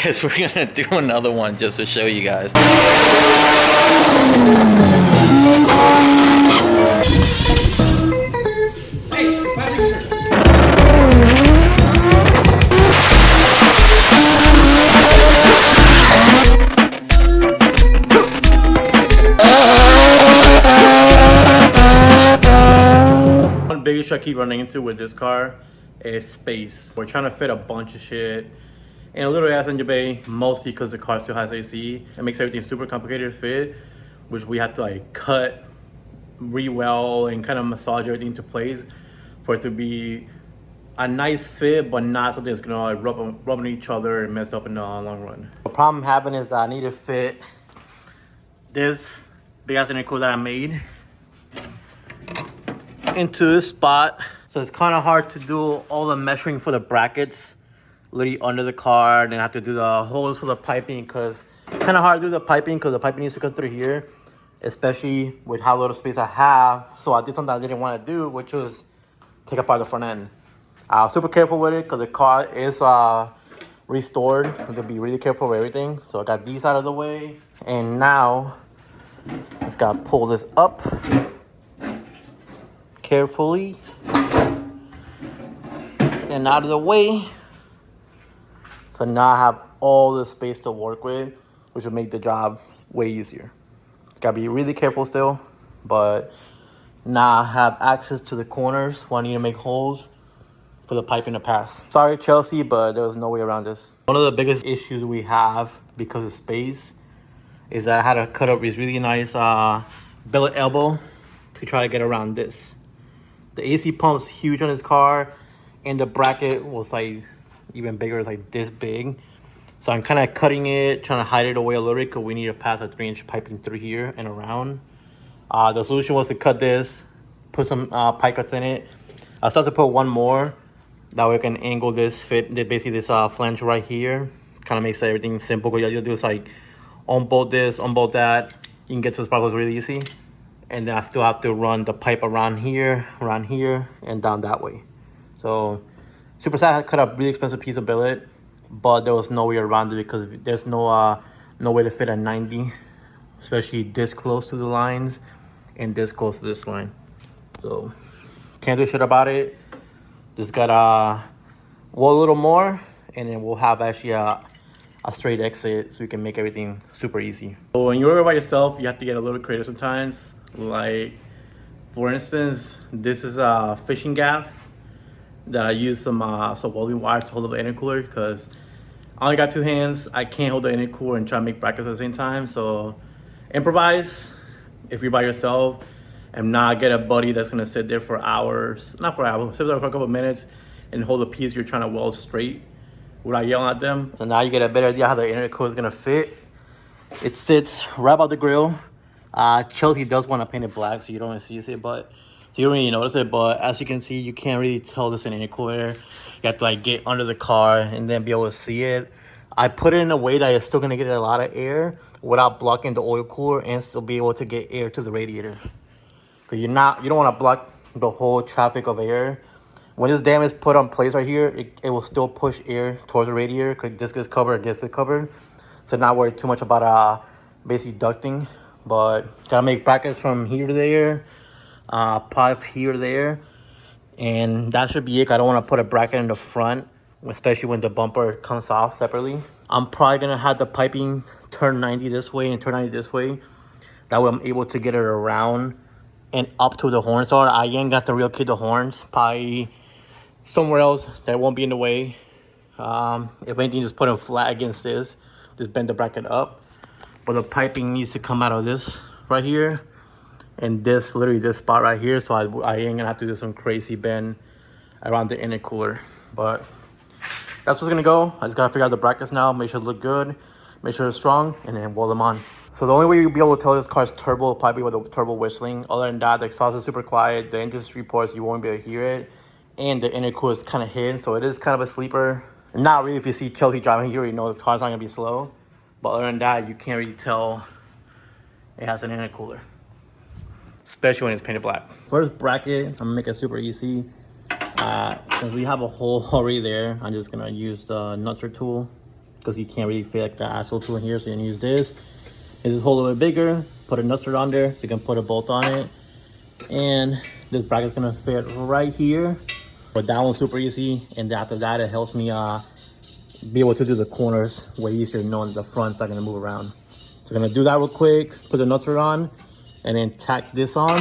guess we're gonna do another one just to show you guys. One big issue I keep running into with this car is space. We're trying to fit a bunch of shit in a little passenger bay, mostly because the car still has AC. It makes everything super complicated to fit, which we have to like cut, re-weld, and kind of massage everything into place for it to be a nice fit, but not something that's gonna like rub on each other and mess up in the long run. The problem happened is I need to fit this big ass intercooler that I made into this spot. So it's kind of hard to do all the measuring for the brackets literally under the car, and then I have to do the holes for the piping because it's kind of hard to do the piping because the piping needs to come through here, especially with how little space I have. So I did something I didn't want to do, which was take apart the front end. I was super careful with it because the car is restored. I have to be really careful with everything. So I got these out of the way, and now I just gotta pull this up carefully and out of the way. So now I have all the space to work with, which will make the job way easier. Gotta be really careful still, but now I have access to the corners where I need to make holes for the piping to pass. Sorry, Chelsea, but there was no way around this. One of the biggest issues we have because of space is that I had to cut up this really nice billet elbow to try to get around this. The AC pump's huge on this car, and the bracket was like even bigger. It's like this big. So I'm kind of cutting it, trying to hide it away a little bit because we need to pass a 3-inch piping through here and around. The solution was to cut this, put some pipe cuts in it. I started to put one more. That way I can angle this, fit basically this flange right here. Kind of makes everything simple. What you do is like unbolt this, unbolt that. You can get to the sparkles really easy. And then I still have to run the pipe around here, and down that way. So super sad I had to cut a really expensive piece of billet, but there was no way around it because there's no way to fit a 90, especially this close to the lines and this close to this line. So can't do shit about it. Just gotta weld a little more, and then we'll have actually a straight exit so we can make everything super easy. So when you're by yourself, you have to get a little creative sometimes. Like for instance, this is a fishing gaff that I use some welding wire to hold up the intercooler because I only got 2 hands. I can't hold the intercooler and try to make brackets at the same time. So improvise if you're by yourself, and not get a buddy that's gonna sit there for hours, not for hours, sit there for a couple of minutes and hold the piece you're trying to weld straight without yelling at them. So now you get a better idea how the intercooler is gonna fit. It sits right above the grill. Chelsea does want to paint it black, so you don't really see it, but so you don't really notice it. But as you can see, you can't really tell this in intercooler. You have to like get under the car and then be able to see it. I put it in a way that it's still gonna get a lot of air without blocking the oil cooler and still be able to get air to the radiator. Cause you don't want to block the whole traffic of air. When this dam is put on place right here, it will still push air towards the radiator because this gets covered, this gets covered. So not worry too much about basically ducting. But gotta make brackets from here to there, pipe here to there, and that should be it. I don't want to put a bracket in the front, especially when the bumper comes off separately. I'm probably gonna have the piping turn 90 this way and turn 90 this way. That way I'm able to get it around and up to the horns are. I ain't got to relocate the horns, probably somewhere else that won't be in the way. If anything, just put them flat against this, just bend the bracket up. But the piping needs to come out of this right here and this, literally this spot right here. So I ain't gonna have to do some crazy bend around the intercooler. But that's what's gonna go. I just gotta figure out the brackets now, make sure it look good, make sure it's strong, and then weld them on. So the only way you'll be able to tell this car's turbo probably with the turbo whistling. Other than that, the exhaust is super quiet. The engine reports, you won't be able to hear it. And the intercooler is kind of hidden, so it is kind of a sleeper. Not really. If you see Chelsea driving, you already know the car's not gonna be slow. But other than that, you can't really tell it has an intercooler, especially when it's painted black. First bracket, I'm gonna make it super easy. Since we have a hole already there, I'm just gonna use the nutster tool because you can't really fit like the actual tool in here, so you're gonna use this. It's just hold a little bit bigger, put a nut on there, so you can put a bolt on it. And this bracket's gonna fit right here. But that one's super easy, and after that, it helps me be able to do the corners way easier, knowing the front's not gonna move around. So I'm gonna do that real quick, put the nuts on, and then tack this on,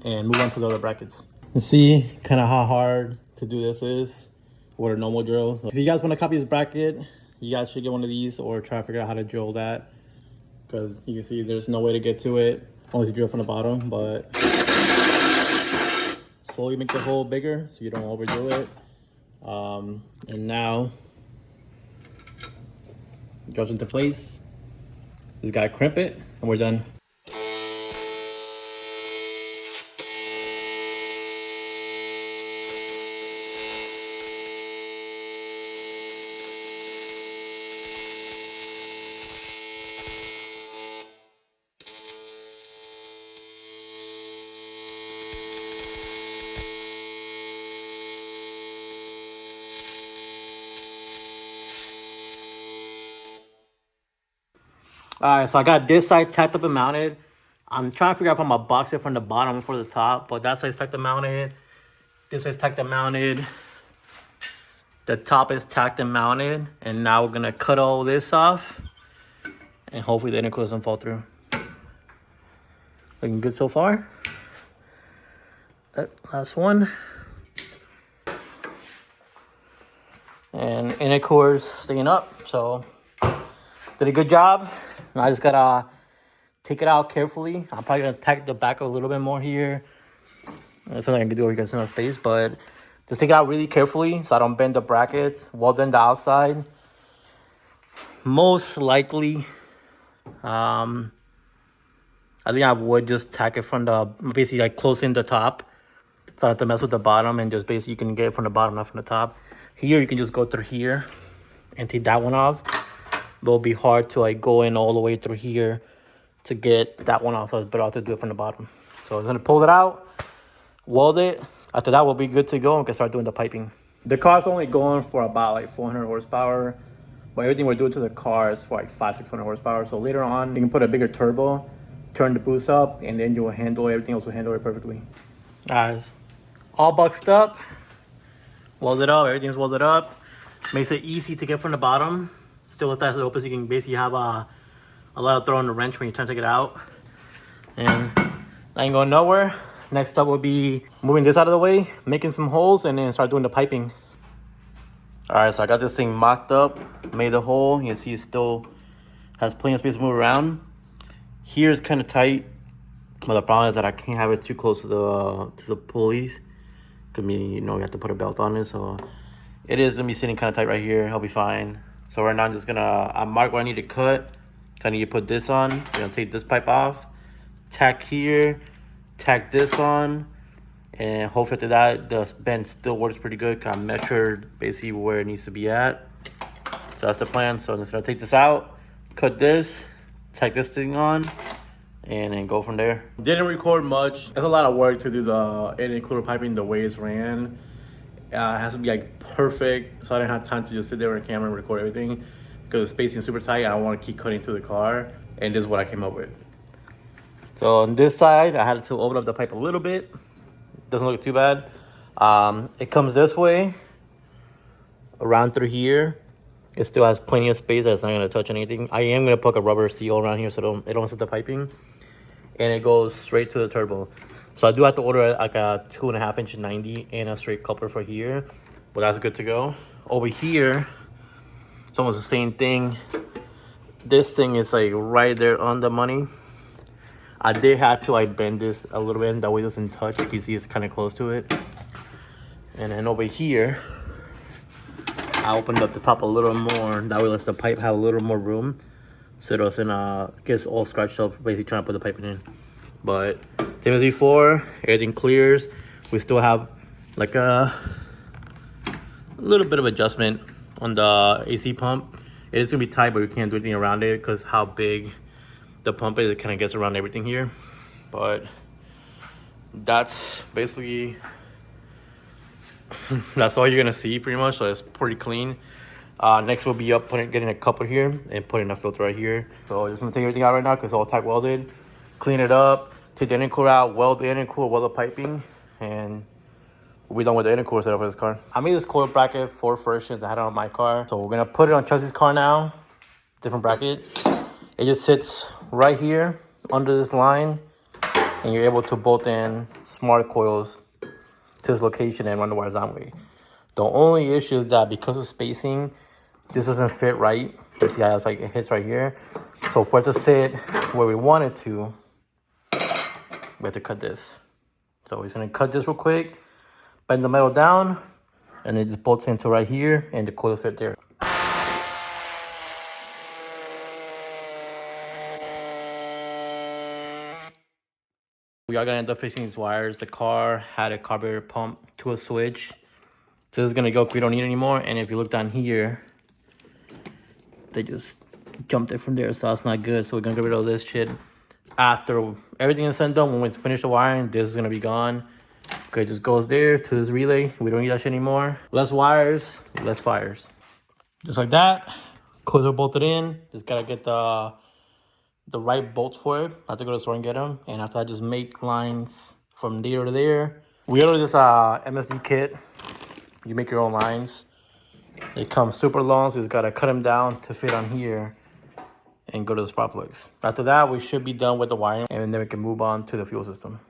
and move on to the other brackets. You see kind of how hard to do this is with a normal drill. So if you guys want to copy this bracket, you guys should get one of these or try to figure out how to drill that, because you can see there's no way to get to it unless you drill from the bottom. But slowly make the hole bigger so you don't overdo it. And now it drops into place. Just gotta crimp it and we're done. Alright, so I got this side tacked up and mounted. I'm trying to figure out if I'm gonna box it from the bottom for the top, but that side's tacked and mounted. This side's tacked and mounted. The top is tacked and mounted. And now we're gonna cut all this off. And hopefully the intercooler doesn't fall through. Looking good so far. That last one. And intercooler's staying up, so did a good job. I just gotta take it out carefully. I'm probably gonna tack the back a little bit more here. That's something I can do if you guys don't have space, but just take it out really carefully so I don't bend the brackets. Weld in the outside. Most likely, I think I would just tack it from the, basically like close in the top, so I don't have to mess with the bottom, and just basically you can get it from the bottom, not from the top. Here you can just go through here and take that one off. It'll be hard to like go in all the way through here to get that one off, so it's better off to do it from the bottom. So I'm gonna pull it out, weld it. After that, we'll be good to go and we can start doing the piping. The car's only going for about like 400 horsepower, but everything we're doing to the car is for like 500-600 horsepower. So later on, you can put a bigger turbo, turn the boost up, and then you will handle everything else will handle it perfectly. Alright, all boxed up, welded up, everything's welded up. Makes it easy to get from the bottom. Still let that open so you can basically have a lot of throw in the wrench when you try to take it out. And that ain't going nowhere. Next up will be moving this out of the way, making some holes, and then start doing the piping. Alright, so I got this thing mocked up, made the hole. You can see it still has plenty of space to move around. Here is kind of tight, but the problem is that I can't have it too close to the pulleys. Could mean, you know, you have to put a belt on it, so it is gonna be sitting kind of tight right here. I'll be fine. So right now I'm just gonna mark where I need to cut. I need to put this on. I'm gonna take this pipe off, tack here, tack this on, and hopefully after that the bend still works pretty good. I measured basically where it needs to be at. So that's the plan. So I'm just gonna take this out, cut this, tack this thing on, and then go from there. Didn't record much. It's a lot of work to do the intercooler piping the way it's ran. It has to be like perfect, so I didn't have time to just sit there with a camera and record everything because the spacing is super tight. I don't want to keep cutting to the car, and this is what I came up with. So on this side, I had to open up the pipe a little bit. Doesn't look too bad. It comes this way, around through here. It still has plenty of space. That's not going to touch anything. I am going to put a rubber seal around here so it don't set the piping, and it goes straight to the turbo. So I do have to order like a 2.5-inch 90 and a straight coupler for here, but that's good to go. Over here, it's almost the same thing. This thing is like right there on the money. I did have to like bend this a little bit, that way it doesn't touch. You can see it's kind of close to it. And then over here, I opened up the top a little more. That way lets the pipe have a little more room, so it doesn't gets all scratched up basically trying to put the piping in. But same as before, everything clears. We still have like a little bit of adjustment on the AC pump. It is gonna be tight, but we can't do anything around it because how big the pump is. It kind of gets around everything here. But that's basically that's all you're gonna see pretty much. So it's pretty clean. Next we'll be getting a coupler here and putting a filter right here. So just gonna take everything out right now because it's all tack welded. Clean it up, take the intercooler out, weld the intercooler, weld the piping, and we'll be done with the intercooler setup for this car. I made this coil bracket for versions I had it on my car. So we're gonna put it on Chelsea's car now. Different bracket. It just sits right here under this line, and you're able to bolt in smart coils to this location and run the wires that way. The only issue is that because of spacing, this doesn't fit right. You see how it's like it hits right here. So for it to sit where we want it to, we have to cut this. So we're gonna cut this real quick, bend the metal down, and it just bolts into right here, and the coils fit there. We are gonna end up fixing these wires. The car had a carburetor pump to a switch. So this is gonna go, we don't need it anymore. And if you look down here, they just jumped it from there, so that's not good. So we're gonna get rid of this shit. After everything is said and done, when we finish the wiring, this is gonna be gone. Okay, it just goes there to this relay. We don't need that shit anymore. Less wires, less fires. Just like that. Coils are bolted in. Just gotta get the right bolts for it. I have to go to the store and get them. And after that, just make lines from there to there. We ordered this MSD kit. You make your own lines. They come super long, so you just gotta cut them down to fit on here and go to the spark plugs. After that, we should be done with the wiring, and then we can move on to the fuel system.